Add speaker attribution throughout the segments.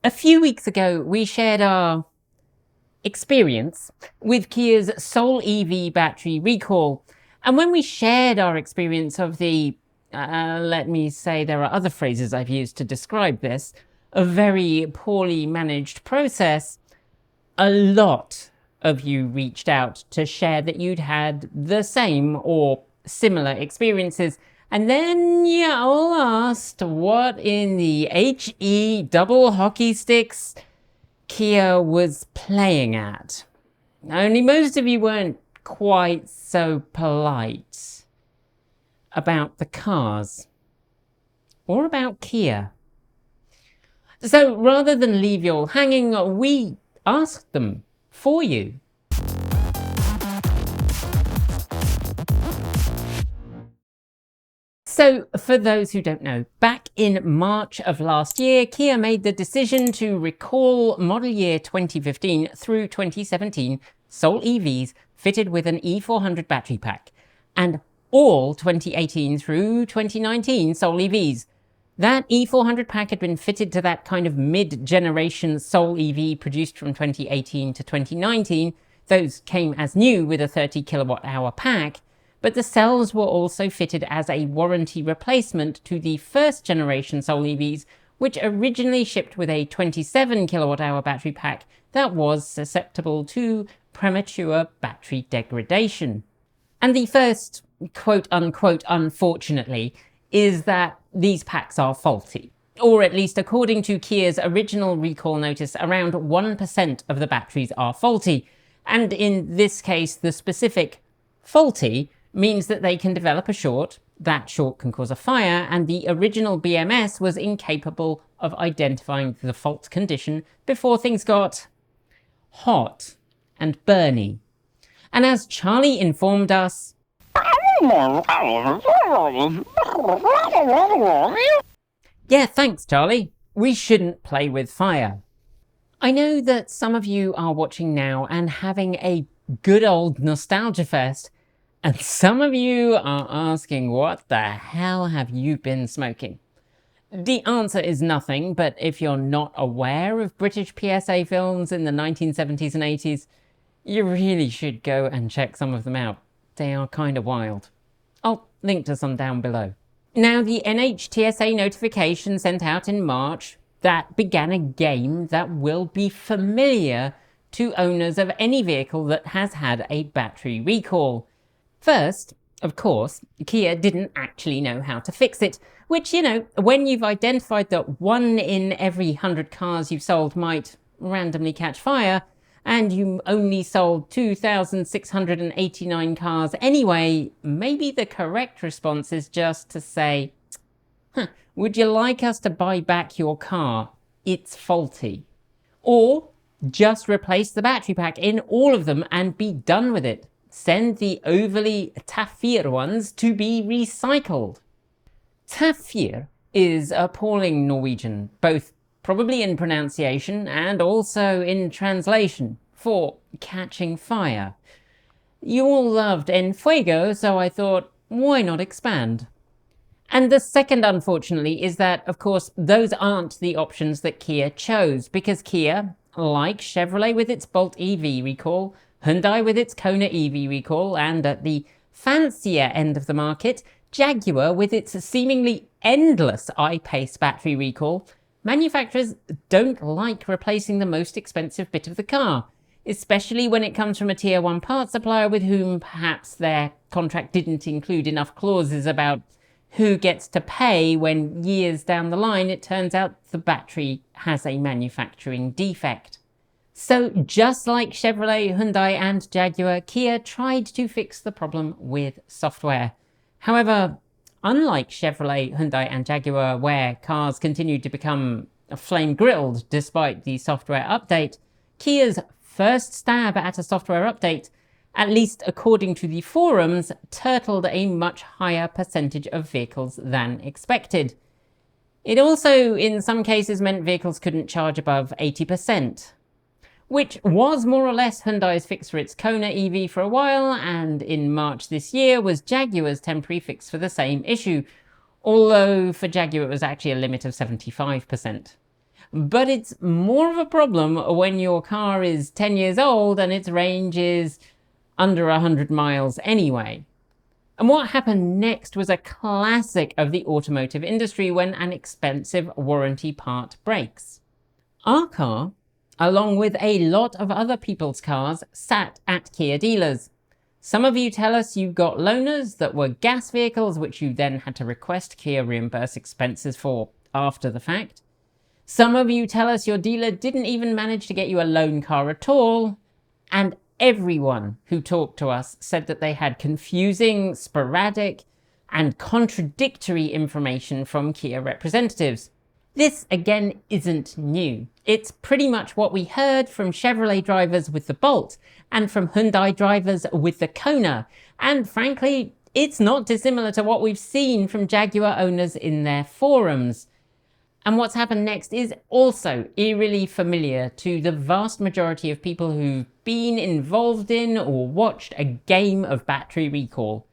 Speaker 1: A few weeks ago, we shared our experience with Kia's Soul EV battery recall. And when we shared our experience of the, let me say there are other phrases I've used to describe this, a very poorly managed process, a lot of you reached out to share that you'd had the same or similar experiences. And then you all asked what in the HE double hockey sticks Kia was playing at. Only most of you weren't quite so polite about the cars or about Kia. So rather than leave you all hanging, we asked them for you. So for those who don't know, back in March of last year, Kia made the decision to recall model year 2015 through 2017 Soul EVs fitted with an E400 battery pack, and all 2018 through 2019 Soul EVs. That E400 pack had been fitted to that kind of mid-generation Soul EV produced from 2018 to 2019. Those came as new with a 30 kilowatt-hour pack, but the cells were also fitted as a warranty replacement to the first generation Soul EVs, which originally shipped with a 27 kilowatt-hour battery pack that was susceptible to premature battery degradation. And the first quote-unquote unfortunately is that these packs are faulty. Or at least according to Kia's original recall notice, around 1% of the batteries are faulty. And in this case, the specific faulty means that they can develop a short, that short can cause a fire, and the original BMS was incapable of identifying the fault condition before things got hot and burny. And as Charlie informed us, yeah, thanks, Charlie. We shouldn't play with fire. I know that some of you are watching now and having a good old nostalgia fest, and some of you are asking, what the hell have you been smoking? The answer is nothing, but if you're not aware of British PSA films in the 1970s and 80s, you really should go and check some of them out. They are kind of wild. I'll link to some down below. Now, the NHTSA notification sent out in March that began a game that will be familiar to owners of any vehicle that has had a battery recall. First, of course, Kia didn't actually know how to fix it, which, you know, when you've identified that 1 in every 100 cars you've sold might randomly catch fire, and you only sold 2,689 cars anyway, maybe the correct response is just to say, would you like us to buy back your car? It's faulty. Or just replace the battery pack in all of them and be done with it. Send the overly tafir ones to be recycled. Tafir is appalling Norwegian, both probably in pronunciation and also in translation, for catching fire. You all loved En Fuego, so I thought, why not expand? And the second, unfortunately, is that, of course, those aren't the options that Kia chose, because Kia, like Chevrolet with its Bolt EV recall, Hyundai with its Kona EV recall, and at the fancier end of the market, Jaguar with its seemingly endless I-Pace battery recall, manufacturers don't like replacing the most expensive bit of the car, especially when it comes from a Tier 1 parts supplier with whom perhaps their contract didn't include enough clauses about who gets to pay when years down the line it turns out the battery has a manufacturing defect. So just like Chevrolet, Hyundai and Jaguar, Kia tried to fix the problem with software. However, unlike Chevrolet, Hyundai and Jaguar, where cars continued to become flame-grilled despite the software update, Kia's first stab at a software update, at least according to the forums, turtled a much higher percentage of vehicles than expected. It also, in some cases, meant vehicles couldn't charge above 80%. Which was more or less Hyundai's fix for its Kona EV for a while, and in March this year was Jaguar's temporary fix for the same issue, although for Jaguar it was actually a limit of 75%. but it's more of a problem when your car is 10 years old and its range is under 100 miles anyway. And what happened next was a classic of the automotive industry when an expensive warranty part breaks. Our car, along with a lot of other people's cars, sat at Kia dealers. Some of you tell us you got loaners that were gas vehicles, which you then had to request Kia reimburse expenses for after the fact. Some of you tell us your dealer didn't even manage to get you a loan car at all. And everyone who talked to us said that they had confusing, sporadic, and contradictory information from Kia representatives. This, again, isn't new. It's pretty much what we heard from Chevrolet drivers with the Bolt and from Hyundai drivers with the Kona. And frankly, it's not dissimilar to what we've seen from Jaguar owners in their forums. And what's happened next is also eerily familiar to the vast majority of people who've been involved in or watched a game of battery recall.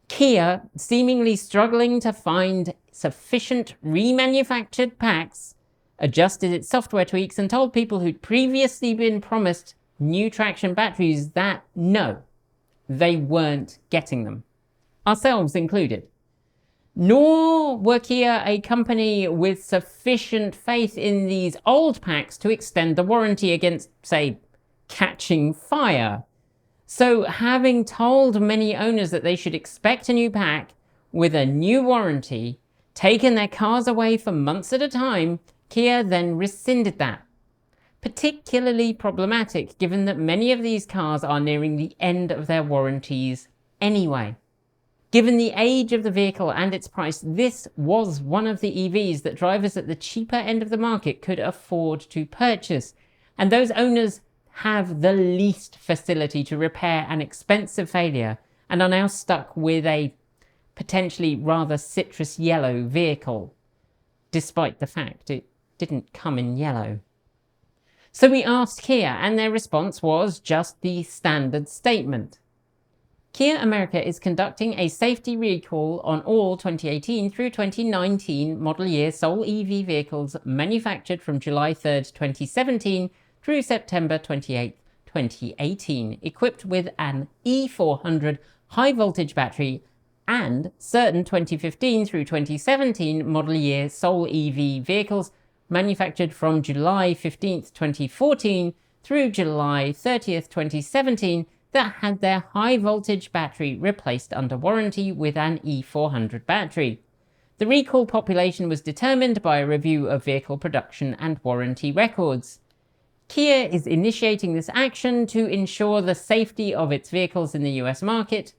Speaker 1: Kia, seemingly struggling to find sufficient remanufactured packs, adjusted its software tweaks and told people who'd previously been promised new traction batteries that no, they weren't getting them, ourselves included. Nor were Kia a company with sufficient faith in these old packs to extend the warranty against, say, catching fire. So having told many owners that they should expect a new pack with a new warranty, taken their cars away for months at a time, Kia then rescinded that. Particularly problematic given that many of these cars are nearing the end of their warranties anyway. Given the age of the vehicle and its price, this was one of the EVs that drivers at the cheaper end of the market could afford to purchase, and those owners have the least facility to repair an expensive failure and are now stuck with a potentially rather citrus yellow vehicle, despite the fact it didn't come in yellow. So we asked Kia, and their response was just the standard statement. Kia America is conducting a safety recall on all 2018 through 2019 model year Soul EV vehicles manufactured from July 3rd, 2017 through September 28th, 2018, equipped with an E400 high voltage battery and certain 2015 through 2017 model year Soul EV vehicles manufactured from July 15th, 2014 through July 30th, 2017 that had their high voltage battery replaced under warranty with an E400 battery. The recall population was determined by a review of vehicle production and warranty records. Kia is initiating this action to ensure the safety of its vehicles in the US market.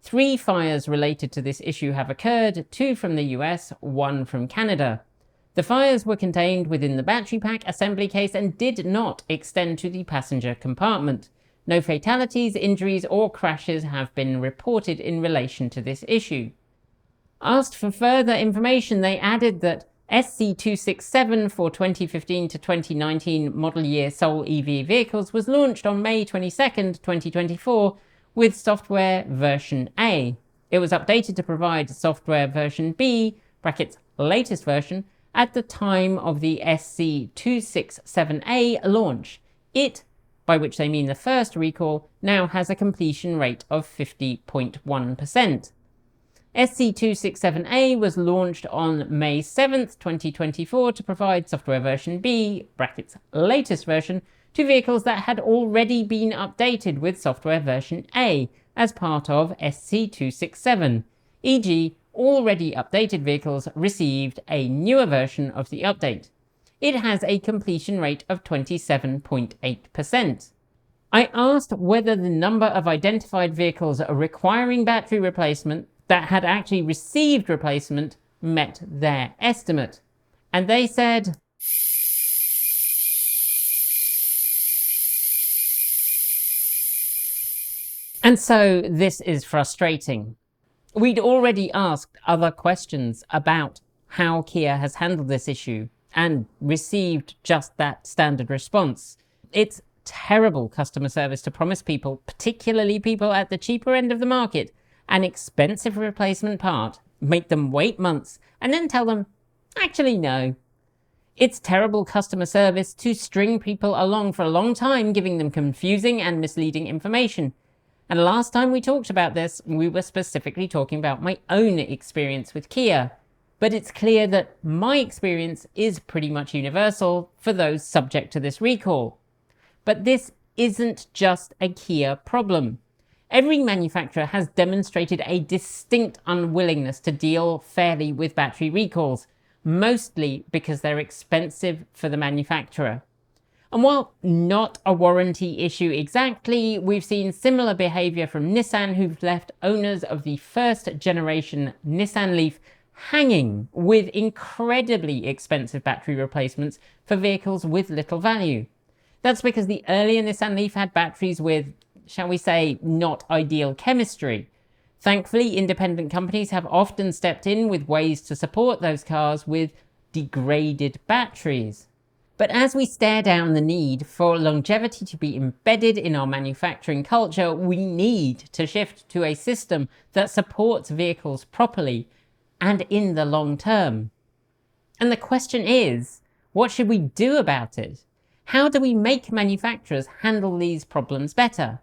Speaker 1: 3 fires related to this issue have occurred, 2 from the US, 1 from Canada. The fires were contained within the battery pack assembly case and did not extend to the passenger compartment. No fatalities, injuries, or crashes have been reported in relation to this issue. Asked for further information, they added that SC267 for 2015 to 2019 model year Soul EV vehicles was launched on May 22nd, 2024 with software version A. It was updated to provide software version B, brackets latest version, at the time of the SC267A launch. It, by which they mean the first recall, now has a completion rate of 50.1%. SC267A was launched on May 7th, 2024 to provide software version B, brackets latest version, to vehicles that had already been updated with software version A as part of SC267, e.g. already updated vehicles received a newer version of the update. It has a completion rate of 27.8%. I asked whether the number of identified vehicles requiring battery replacement that had actually received replacement met their estimate. And they said, and so this is frustrating. We'd already asked other questions about how Kia has handled this issue and received just that standard response. It's terrible customer service to promise people, particularly people at the cheaper end of the market, an expensive replacement part, make them wait months, and then tell them, actually no. It's terrible customer service to string people along for a long time, giving them confusing and misleading information. And last time we talked about this, we were specifically talking about my own experience with Kia. But it's clear that my experience is pretty much universal for those subject to this recall. But this isn't just a Kia problem. Every manufacturer has demonstrated a distinct unwillingness to deal fairly with battery recalls, mostly because they're expensive for the manufacturer. And while not a warranty issue exactly, we've seen similar behaviour from Nissan, who've left owners of the first generation Nissan Leaf hanging with incredibly expensive battery replacements for vehicles with little value. That's because the earlier Nissan Leaf had batteries with, shall we say, not ideal chemistry. Thankfully, independent companies have often stepped in with ways to support those cars with degraded batteries. But as we stare down the need for longevity to be embedded in our manufacturing culture, we need to shift to a system that supports vehicles properly and in the long term. And the question is, what should we do about it? How do we make manufacturers handle these problems better?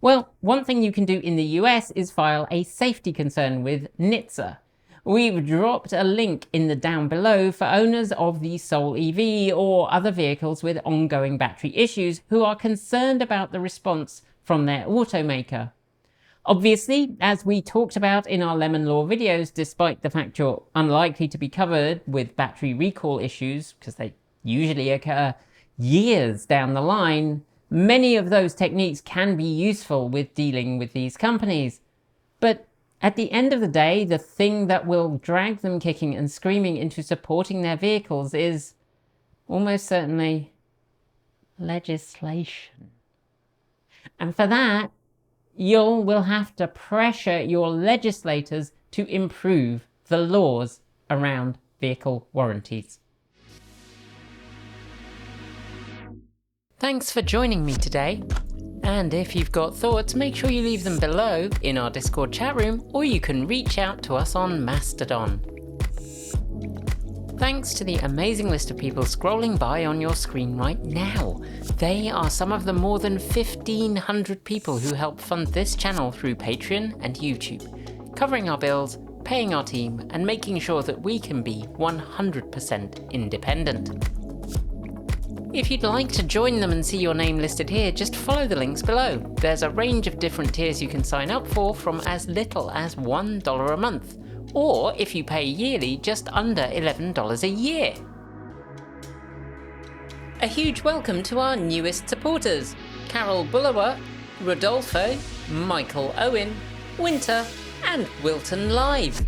Speaker 1: Well, one thing you can do in the US is file a safety concern with NHTSA. We've dropped a link in the down below for owners of the Soul EV or other vehicles with ongoing battery issues who are concerned about the response from their automaker. Obviously, as we talked about in our Lemon Law videos, despite the fact you're unlikely to be covered with battery recall issues, because they usually occur years down the line, many of those techniques can be useful with dealing with these companies. But at the end of the day, the thing that will drag them kicking and screaming into supporting their vehicles is almost certainly legislation. And for that, you will have to pressure your legislators to improve the laws around vehicle warranties. Thanks for joining me today. And if you've got thoughts, make sure you leave them below in our Discord chat room, or you can reach out to us on Mastodon. Thanks to the amazing list of people scrolling by on your screen right now. They are some of the more than 1,500 people who help fund this channel through Patreon and YouTube, covering our bills, paying our team, and making sure that we can be 100% independent. If you'd like to join them and see your name listed here, just follow the links below. There's a range of different tiers you can sign up for, from as little as $1 a month, or if you pay yearly, just under $11 a year. A huge welcome to our newest supporters: Carol Bullower, Rodolfo, Michael Owen, Winter, and Wilton Live.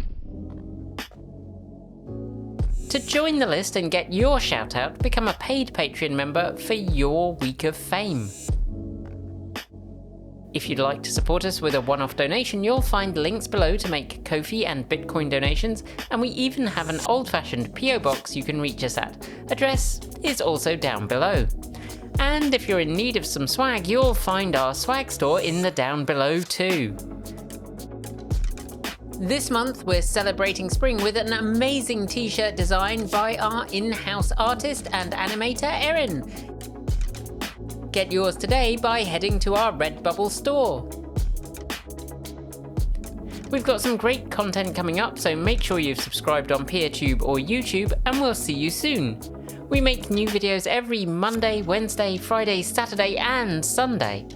Speaker 1: To join the list and get your shout out, become a paid Patreon member for your week of fame. If you'd like to support us with a one-off donation, you'll find links below to make Ko-fi and Bitcoin donations, and we even have an old-fashioned PO box you can reach us at. Address is also down below. And if you're in need of some swag, you'll find our swag store in the down below too. This month we're celebrating spring with an amazing t-shirt design by our in-house artist and animator Erin. Get yours today by heading to our Redbubble store. We've got some great content coming up, so make sure you've subscribed on PeerTube or YouTube, and we'll see you soon. We make new videos every Monday, Wednesday, Friday, Saturday and Sunday.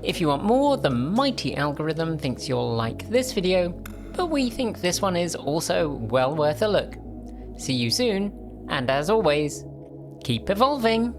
Speaker 1: If you want more, the mighty algorithm thinks you'll like this video, but we think this one is also well worth a look. See you soon, and as always, keep evolving!